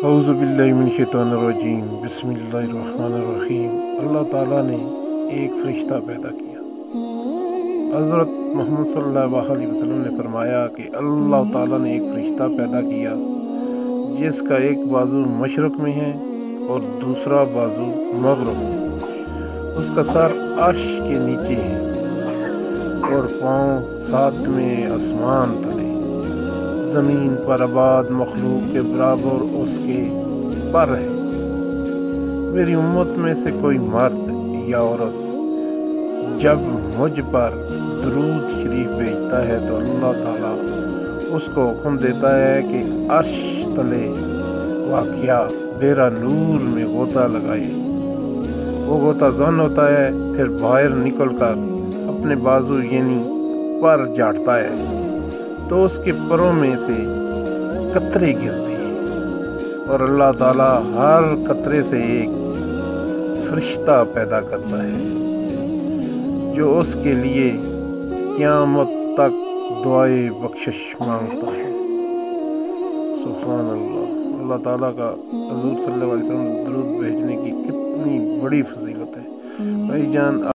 اعوذ باللہ من الشیطان الرجیم بسم اللہ الرحمن الرحیم۔ اللہ تعالیٰ نے ایک فرشتہ پیدا کیا۔ حضرت محمد صلی اللہ علیہ وسلم نے فرمایا کہ اللہ تعالیٰ نے ایک فرشتہ پیدا کیا جس کا ایک بازو مشرق میں ہے اور دوسرا بازو مغرب میں۔ اس کا سر عرش کے نیچے ہے اور پاؤں ساتویں آسمان تلے، زمین پر آباد مخلوق کے برابر اس کے پر ہے۔ میری امت میں سے کوئی مرد یا عورت جب مجھ پر درود شریف بھیجتا ہے تو اللہ تعالیٰ اس کو حکم دیتا ہے کہ عرش تلے واقعہ ڈیرا نور میں غوطہ لگائے۔ وہ غوطہ زن ہوتا ہے، پھر باہر نکل کر اپنے بازو یعنی پر جاٹتا ہے تو اس کے پروں میں سے قطرے گرتے ہیں اور اللہ تعالیٰ ہر قطرے سے ایک فرشتہ پیدا کرتا ہے جو اس کے لیے قیامت تک دعائے بخشش مانگتا ہے۔ سبحان اللہ۔ اللہ تعالیٰ کا حضور صلی اللہ علیہ وسلم درود بھیجنے کی کتنی بڑی فضیلت ہے بھائی جان۔